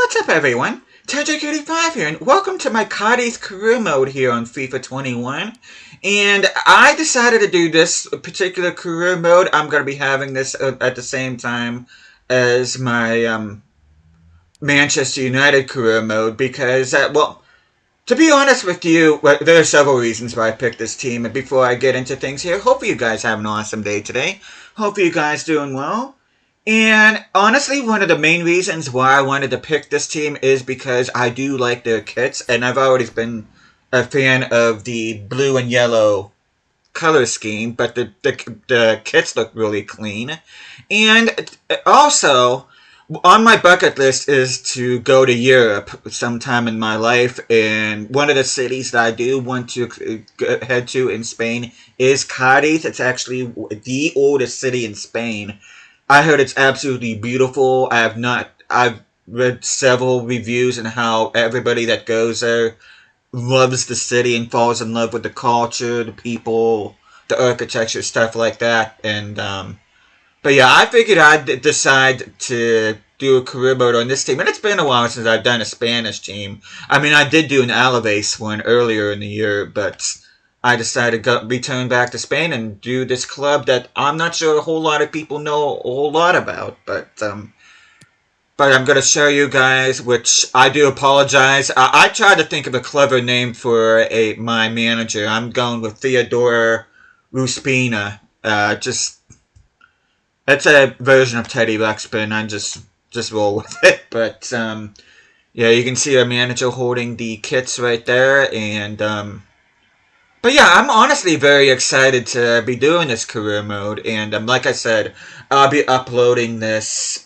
What's up, everyone? Tedrick85 here, and welcome to my Cádiz career mode here on FIFA 21. And I decided to do this particular career mode. I'm going to be having this at the same time as my Manchester United career mode because, well, to be honest with you, there are several reasons why I picked this team. And before I get into things here, hope you guys have an awesome day today. Hope you guys doing well. And honestly, one of the main reasons why I wanted to pick this team is because I do like their kits, and I've always been a fan of the blue and yellow color scheme, but the kits look really clean. And also, on my bucket list is to go to Europe sometime in my life, and one of the cities that I do want to head to in Spain is Cádiz. It's actually the oldest city in Spain. I heard it's absolutely beautiful. I've read several reviews on how everybody that goes there loves the city and falls in love with the culture, the people, the architecture, stuff like that. And but yeah, I figured I'd decide to do a career mode on this team. And it's been a while since I've done a Spanish team. I mean, I did do an Alaves one earlier in the year, but I decided to return back to Spain and do this club that I'm not sure a whole lot of people know a whole lot about. But I'm going to show you guys, which I do apologize. I tried to think of a clever name for my manager. I'm going with Theodore Ruspina. It's a version of Teddy Ruxpin. I just roll with it. But yeah, you can see our manager holding the kits right there, and but yeah, I'm honestly very excited to be doing this career mode, and like I said, I'll be uploading this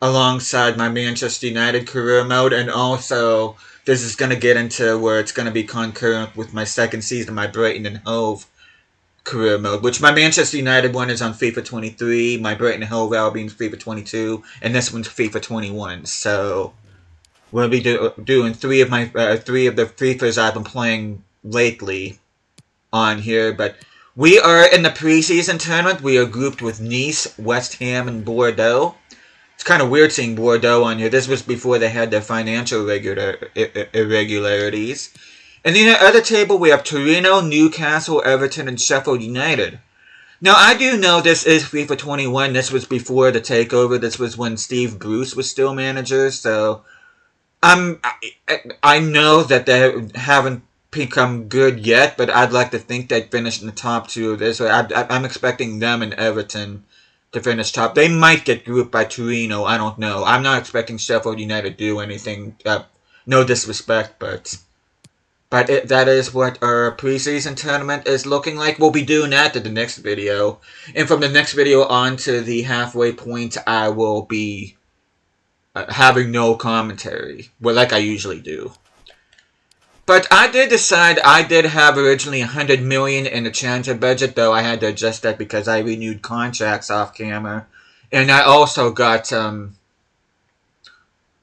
alongside my Manchester United career mode, and also this is going to get into where it's going to be concurrent with my second season of my Brighton and Hove career mode, which my Manchester United one is on FIFA 23, my Brighton and Hove Albion's FIFA 22, and this one's FIFA 21, so we'll be doing three of the FIFAs I've been playing lately on here. But we are in the preseason tournament. We are grouped with Nice, West Ham, and Bordeaux. It's kind of weird seeing Bordeaux on here. This was before they had their financial irregularities. And in the other table, we have Torino, Newcastle, Everton, and Sheffield United. Now, I do know this is FIFA 21. This was before the takeover. This was when Steve Bruce was still manager. So I know that they haven't become good yet, but I'd like to think they'd finish in the top two of this. I'm expecting them and Everton to finish top. They might get grouped by Torino. I don't know. I'm not expecting Sheffield United to do anything. No disrespect, but that is what our preseason tournament is looking like. We'll be doing that in the next video. And from the next video on to the halfway point, I will be having no commentary, well, like I usually do. But I did decide, I did have originally $100 million in the transfer budget, though I had to adjust that because I renewed contracts off camera. And I also got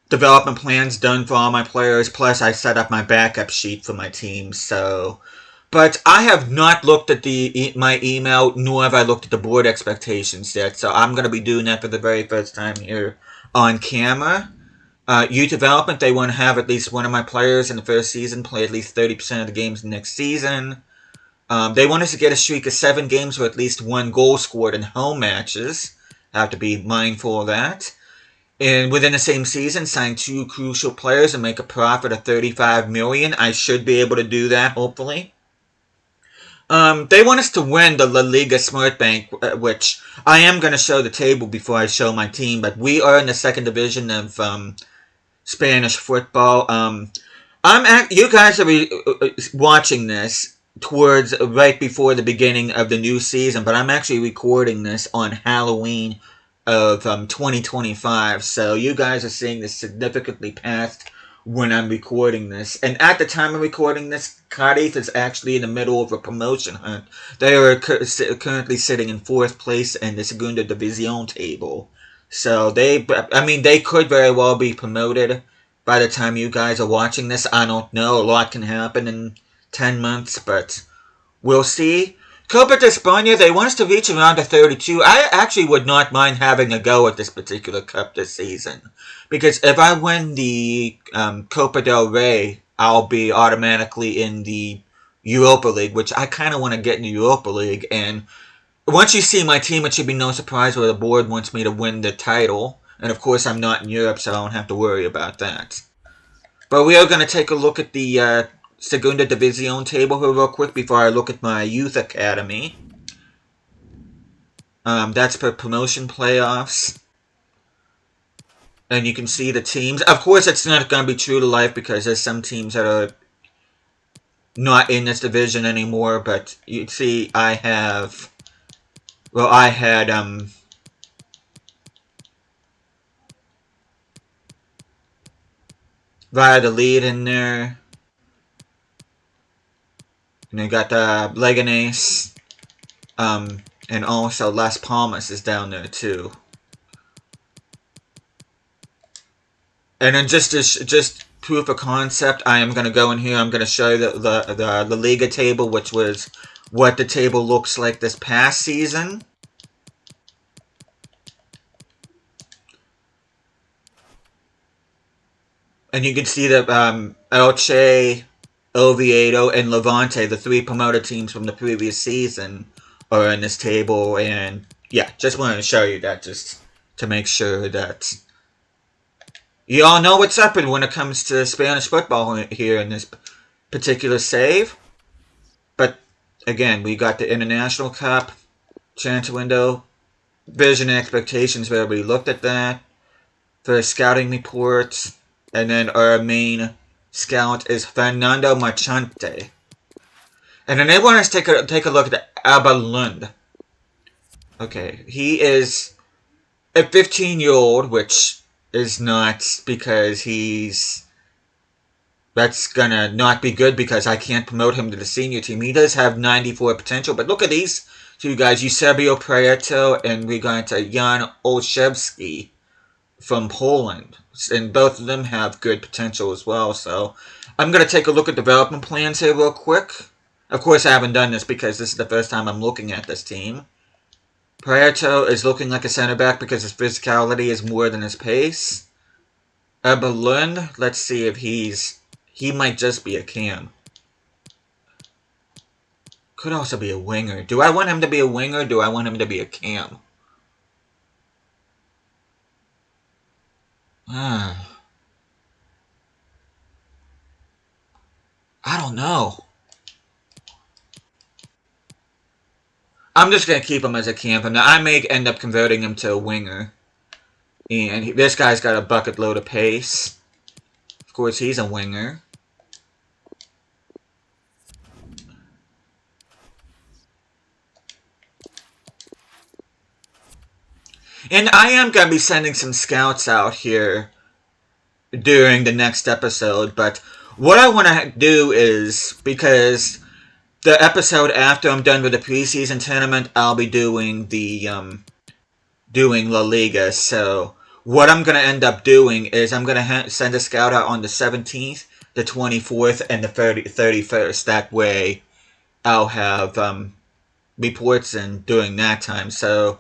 development plans done for all my players, plus I set up my backup sheet for my team, so. But I have not looked at my email, nor have I looked at the board expectations yet, so I'm going to be doing that for the very first time here on camera. Youth development, they want to have at least one of my players in the first season play at least 30% of the games next season. They want us to get a streak of 7 games with at least 1 goal scored in home matches. Have to be mindful of that. And within the same season, sign 2 crucial players and make a profit of $35 million. I should be able to do that, hopefully. They want us to win the LaLiga Smart Bank, which I am going to show the table before I show my team, but we are in the second division of Spanish football. You guys are watching this towards right before the beginning of the new season, but I'm actually recording this on Halloween of 2025, so you guys are seeing this significantly past when I'm recording this. And at the time of recording this, Cádiz is actually in the middle of a promotion hunt. They are currently sitting in 4th place in the Segunda División table. So they could very well be promoted by the time you guys are watching this. I don't know. A lot can happen in 10 months, but we'll see. Copa de España, they want us to reach around the 32. I actually would not mind having a go at this particular cup this season. Because if I win the Copa del Rey, I'll be automatically in the Europa League, which I kind of want to get in the Europa League. And once you see my team, it should be no surprise where the board wants me to win the title. And of course, I'm not in Europe, so I don't have to worry about that. But we are going to take a look at the Segunda División table here real quick before I look at my youth academy. That's for promotion playoffs. And you can see the teams. Of course, it's not going to be true to life because there's some teams that are not in this division anymore. But you see, I had Valladolid in there. And you got Leganés. And also Las Palmas is down there too. And then just proof of concept, I am going to go in here. I'm going to show you the LaLiga table, which was what the table looks like this past season. And you can see that Elche, Oviedo, and Levante, the three promoted teams from the previous season, are in this table. And yeah, just wanted to show you that just to make sure that you all know what's up when it comes to Spanish football here in this particular save. But again, we got the International Cup, transfer window, vision and expectations where we looked at that, for scouting reports, and then our main scout is Fernando Marchante. And then they want us to take a look at Abba Lund. Okay, he is a 15-year-old, which is not because that's gonna not be good because I can't promote him to the senior team. He does have 94 potential, but look at these two guys, Eusebio Prieto and we got Jan Olszewski from Poland. And both of them have good potential as well. So I'm going to take a look at development plans here real quick. Of course, I haven't done this because this is the first time I'm looking at this team. Prieto is looking like a center back because his physicality is more than his pace. Abba Lund, let's see if he might just be a cam. Could also be a winger. Do I want him to be a winger or do I want him to be a cam? I don't know. I'm just going to keep him as a cam. Now, I may end up converting him to a winger. And this guy's got a bucket load of pace. Of course, he's a winger. And I am going to be sending some scouts out here during the next episode. But what I want to do is, because the episode after I'm done with the preseason tournament, I'll be doing the doing La Liga. So what I'm going to end up doing is I'm going to send a scout out on the 17th, the 24th, and the 31st. That way I'll have reports in during that time. So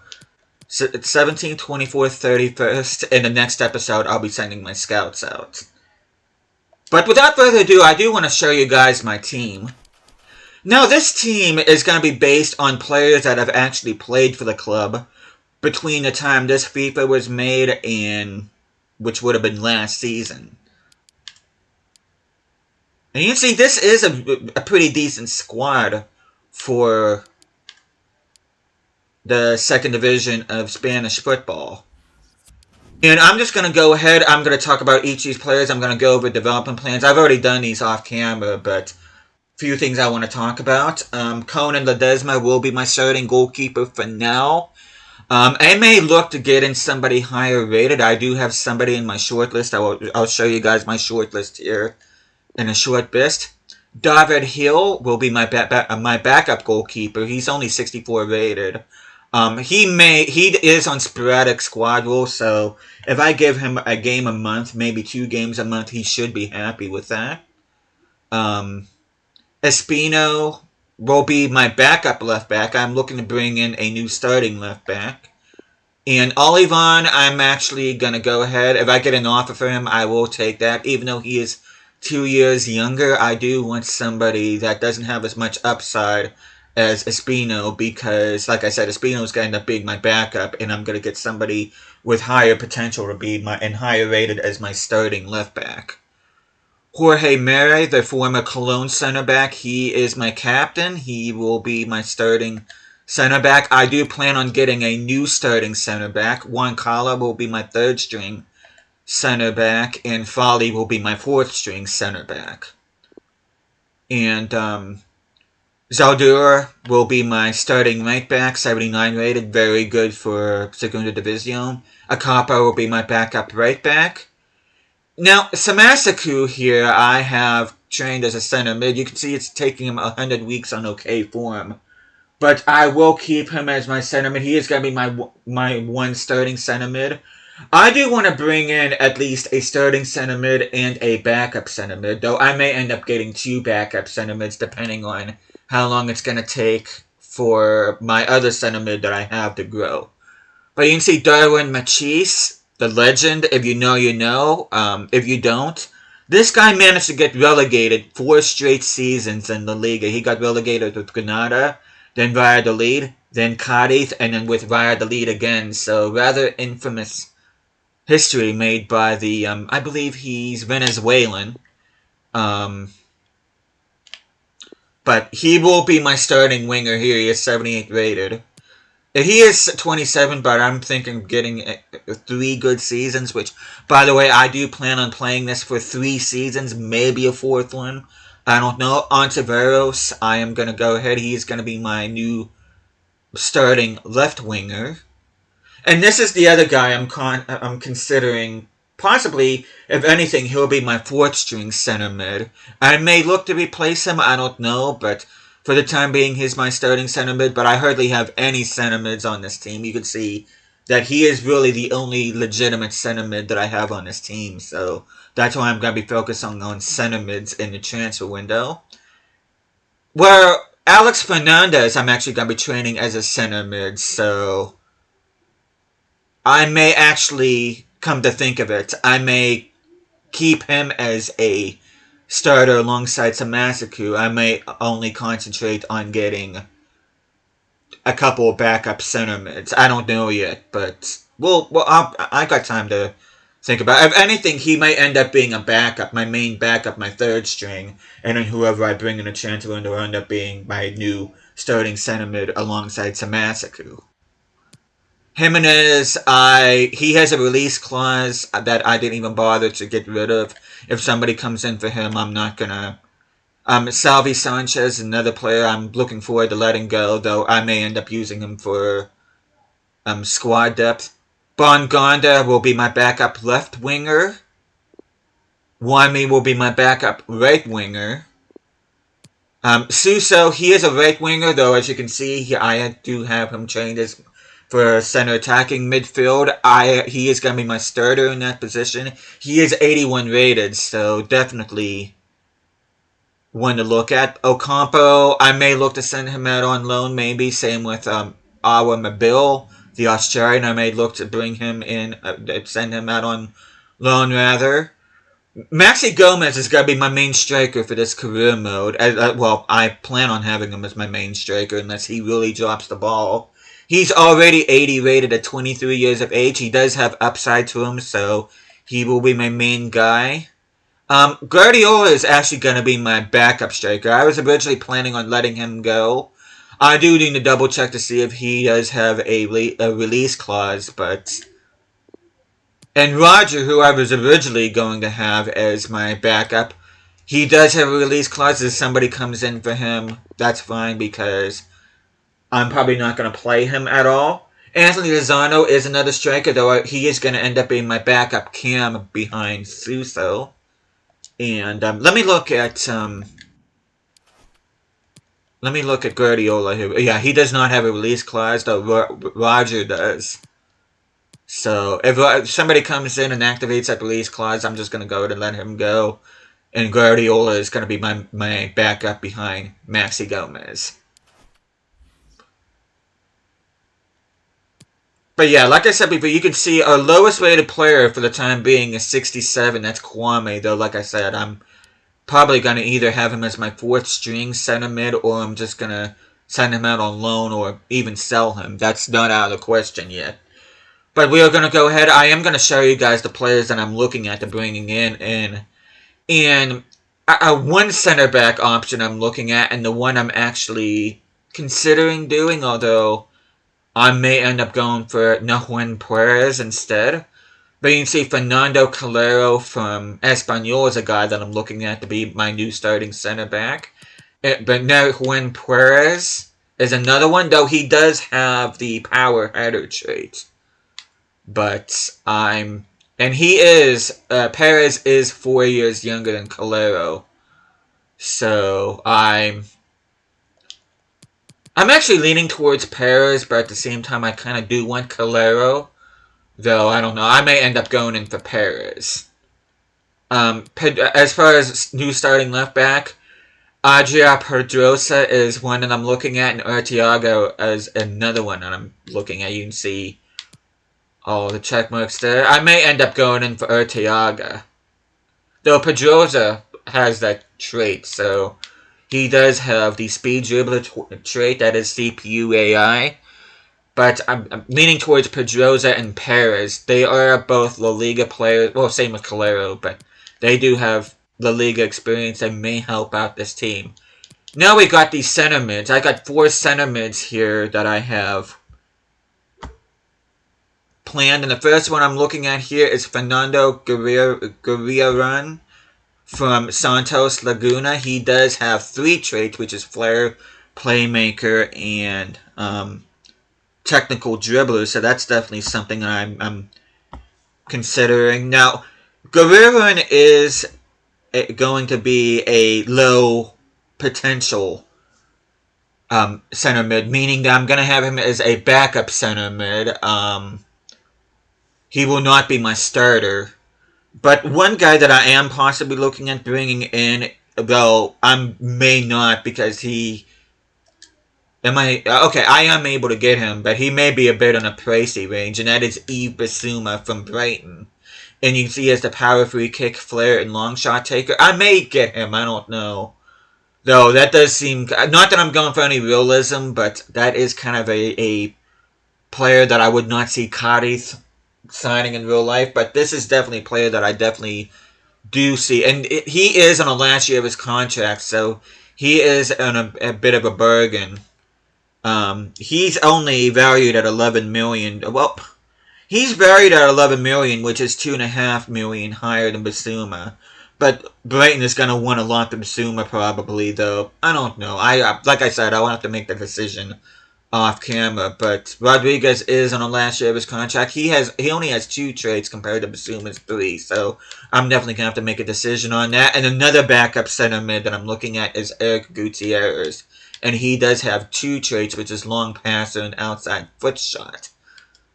it's 17th, 24th, 31st. In the next episode, I'll be sending my scouts out. But without further ado, I do want to show you guys my team. Now, this team is going to be based on players that have actually played for the club between the time this FIFA was made and which would have been last season. And you can see this is a pretty decent squad for the second division of Spanish football. And I'm just going to go ahead. I'm going to talk about each of these players. I'm going to go over development plans. I've already done these off camera, but a few things I want to talk about. Conan Ledesma will be my starting goalkeeper for now. I may look to get in somebody higher rated. I do have somebody in my short list. I'll show you guys my short list here in a short bit. David Hill will be my backup goalkeeper. He's only 64 rated. He is on sporadic squad rules, so if I give him a game a month, maybe 2 games a month, he should be happy with that. Espino will be my backup left back. I'm looking to bring in a new starting left back. And Olivon, I'm actually going to go ahead. If I get an offer for him, I will take that. Even though he is 2 years younger, I do want somebody that doesn't have as much upside as Espino, because, like I said, Espino's going to end up being my backup, and I'm going to get somebody with higher potential to be and higher rated as my starting left back. Jorge Mere, the former Cologne center back, he is my captain. He will be my starting center back. I do plan on getting a new starting center back. Juan Cala will be my third string center back, and Folly will be my fourth string center back. And Zaldura will be my starting right back, 79 rated, very good for Segunda División. Acapa will be my backup right back. Now, Samasaku here, I have trained as a center mid. You can see it's taking him 100 weeks on okay form. But I will keep him as my center mid. He is going to be my one starting center mid. I do want to bring in at least a starting center mid and a backup center mid, though I may end up getting two backup center mids depending on how long it's going to take for my other center mid that I have to grow. But you can see Darwin Machis, the legend. If you know, you know. If you don't, this guy managed to get relegated 4 straight seasons in LaLiga. He got relegated with Granada, then Valladolid, then Cádiz, and then with Valladolid again. So rather infamous history made by the, I believe he's Venezuelan. But he will be my starting winger here. He is 78 rated. He is 27, but I'm thinking of getting 3 good seasons, which, by the way, I do plan on playing this for 3 seasons, maybe a 4th one. I don't know. Ontiveros, I am going to go ahead. He's going to be my new starting left winger. And this is the other guy I'm considering. Possibly, if anything, he'll be my 4th string center mid. I may look to replace him, I don't know, but for the time being, he's my starting center mid. But I hardly have any center mids on this team. You can see that he is really the only legitimate center mid that I have on this team. So that's why I'm going to be focusing on center mids in the transfer window. Where Alex Fernandez, I'm actually going to be training as a center mid. So I may actually, come to think of it, I may keep him as a starter alongside Samasaku. I may only concentrate on getting a couple of backup center mids. I don't know yet, but I got time to think about it. If anything, he may end up being a backup, my main backup, my 3rd string, and then whoever I bring in a transfer window will end up being my new starting center mid alongside Samasaku. Jimenez, he has a release clause that I didn't even bother to get rid of. If somebody comes in for him, I'm not gonna. Salvi Sanchez, another player I'm looking forward to letting go, though I may end up using him for squad depth. Bongonda will be my backup left winger. Wami will be my backup right winger. Suso, he is a right winger, though as you can see, I do have him trained as for center attacking midfield. He is going to be my starter in that position. He is 81 rated, so definitely one to look at. Ocampo, I may look to send him out on loan, maybe. Same with Awa Mabil, the Australian. I may look to bring him in, send him out on loan, rather. Maxi Gomez is going to be my main striker for this career mode. Well, I plan on having him as my main striker unless he really drops the ball. He's already 80 rated at 23 years of age. He does have upside to him, so he will be my main guy. Guardiola is actually going to be my backup striker. I was originally planning on letting him go. I do need to double check to see if he does have a release clause, but... And Roger, who I was originally going to have as my backup, he does have a release clause. If somebody comes in for him, that's fine, because I'm probably not going to play him at all. Anthony Lozano is another striker, though he is going to end up being my backup cam behind Suso. And let me look at Guardiola here. Yeah, he does not have a release clause, though Roger does. So if somebody comes in and activates that release clause, I'm just going to go ahead and let him go. And Guardiola is going to be my backup behind Maxi Gomez. But yeah, like I said before, you can see our lowest rated player for the time being is 67. That's Kwame, though, like I said, I'm probably going to either have him as my fourth string center mid, or I'm just going to send him out on loan or even sell him. That's not out of the question yet. But we are going to go ahead. I am going to show you guys the players that I'm looking at to bringing in. And one center back option I'm looking at, and the one I'm actually considering doing, although I may end up going for Nahuel Perez instead. But you can see Fernando Calero from Espanyol is a guy that I'm looking at to be my new starting center back. But Nahuel Perez is another one, though he does have the power header trait. But and he is, Perez is 4 years younger than Calero. So I'm actually leaning towards Perez, but at the same time I kind of do want Calero. Though, I don't know, I may end up going in for Perez. As far as new starting left back, Adria Pedrosa is one that I'm looking at, and Arteaga is another one that I'm looking at. You can see all the check marks there. I may end up going in for Arteaga. Though Pedrosa has that trait, so he does have the speed dribbler trait, that is CPU AI. But I'm leaning towards Pedrosa and Perez. They are both LaLiga players. Well, same with Calero, but they do have LaLiga experience. They may help out this team. Now we got these center mids. I got 4 center mids here that I have planned. And the first one I'm looking at here is Fernando Guerrero from Santos Laguna. He does have 3 traits, which is flair, playmaker, and technical dribbler, so that's definitely something I'm considering. Now, Guerrero is going to be a low potential center mid, meaning that I'm going to have him as a backup center mid. He will not be my starter. But one guy that I am possibly looking at bringing in, though I may not, because he... Okay, I am able to get him, but he may be a bit on a pricey range, and that is Yves Bissouma from Brighton. And you can see he has the power free kick, flair, and long shot taker. I may get him, I don't know. Though, that does seem... Not that I'm going for any realism, but that is kind of a player that I would not see Cádiz signing in real life. But this is definitely a player that I definitely do see. And he is on the last year of his contract, so he is on a bit of a bargain. He's only valued at 11 million. Well, he's valued at 11 million, which is 2.5 million higher than Bissouma. But Brighton is going to want a lot from Bissouma probably, though. I don't know. Like I said, I will have to make the decision off camera. But Rodriguez is on the last year of his contract. He only has 2 trades compared to Bissouma's 3. So I'm definitely going to have to make a decision on that. And another backup center mid that I'm looking at is Eric Gutierrez. And he does have 2 traits, which is long passer and outside foot shot.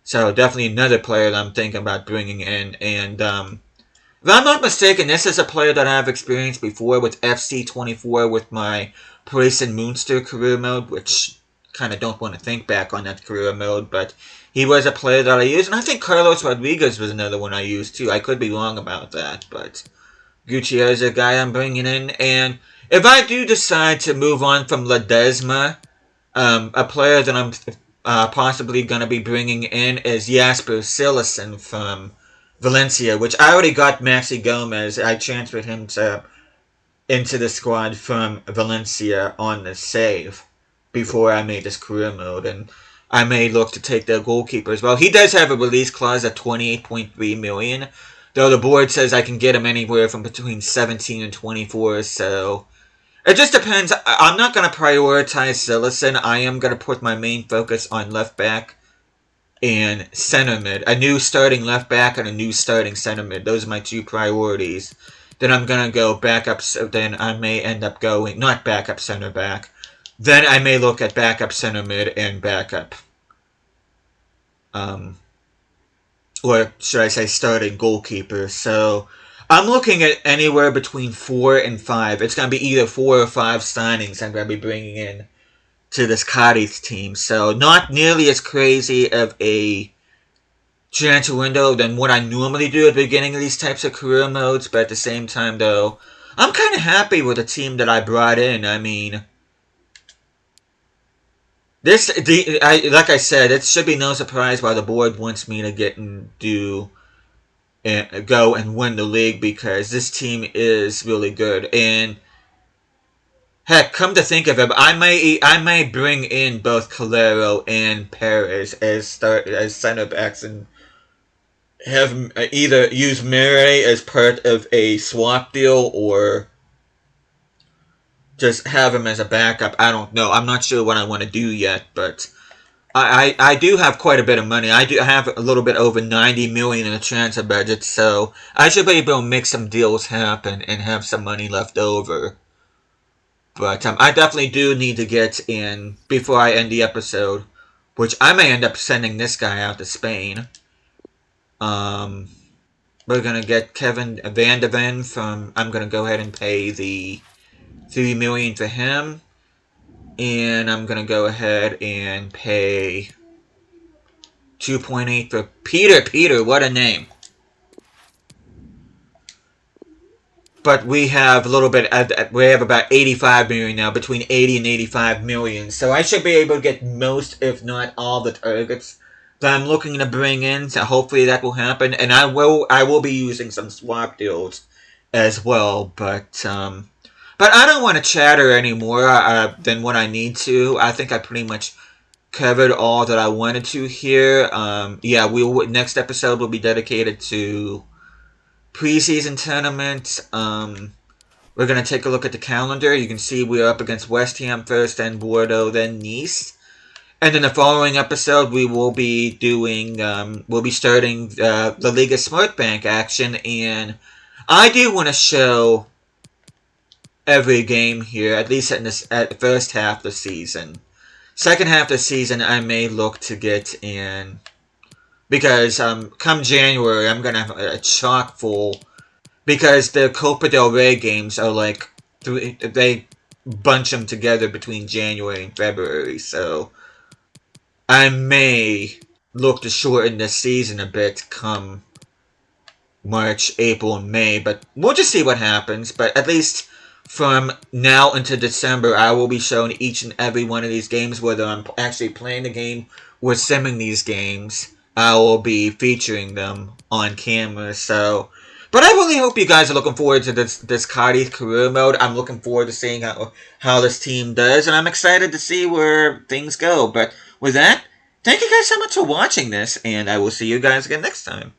So definitely another player that I'm thinking about bringing in. And if I'm not mistaken, this is a player that I've experienced before with FC24 with my Paris and Munster career mode, which kind of don't want to think back on that career mode, but he was a player that I used. And I think Carlos Rodriguez was another one I used too. I could be wrong about that, but Gutierrez is a guy I'm bringing in. And if I do decide to move on from Ledesma, a player that I'm possibly going to be bringing in is Jasper Cillessen from Valencia, which I already got Maxi Gomez. I transferred him into the squad from Valencia on the save before I made this career mode, and I may look to take their goalkeeper as well. He does have a release clause at 28.3 million, though the board says I can get him anywhere from between 17 and 24, so it just depends. I'm not going to prioritize Cillessen. I am going to put my main focus on left back and center mid. A new starting left back and a new starting center mid. Those are my 2 priorities. Then I'm going to go backup. Then I may end up going, not backup center back. Then I may look at backup center mid and backup. Or should I say starting goalkeeper. So I'm looking at anywhere between 4 and 5. It's going to be either 4 or 5 signings I'm going to be bringing in to this Cádiz team. So not nearly as crazy of a transfer window than what I normally do at the beginning of these types of career modes. But at the same time, though, I'm kind of happy with the team that I brought in. I mean, like I said, it should be no surprise why the board wants me to get and go and win the league, because this team is really good. And heck, come to think of it, I may bring in both Calero and Perez as center backs, and have either use Murray as part of a swap deal or just have him as a backup. I don't know. I'm not sure what I want to do yet, but I do have quite a bit of money. I do have a little bit over 90 million in the transfer budget, so I should be able to make some deals happen and have some money left over. But I definitely do need to get in before I end the episode, which I may end up sending this guy out to Spain. We're gonna get Kevin Van de Ven from. I'm gonna go ahead and pay the 3 million for him, and I'm gonna go ahead and pay 2.8 for Peter. Peter, what a name! But we have a little bit. We have about 85 million now, between 80 and 85 million. So I should be able to get most, if not all, the targets that I'm looking to bring in. So hopefully that will happen, and I will be using some swap deals as well. But I don't want to chatter any more than what I need to. I think I pretty much covered all that I wanted to here. Yeah, next episode will be dedicated to preseason tournament. We're going to take a look at the calendar. You can see we're up against West Ham first, then Bordeaux, then Nice. And in the following episode, we will be doing, we'll be starting the LaLiga Smart Bank action. And I do want to show every game here, at least at the first half of the season. Second half of the season, I may look to get in, because come January, I'm going to have a chock full, because the Copa del Rey games are like, they bunch them together between January and February, so I may look to shorten the season a bit come March, April, and May, but we'll just see what happens. But at least from now until December, I will be showing each and every one of these games, whether I'm actually playing the game or simming these games. I will be featuring them on camera, so. But I really hope you guys are looking forward to this Cádiz career mode. I'm looking forward to seeing how this team does, and I'm excited to see where things go. But with that, thank you guys so much for watching this, and I will see you guys again next time.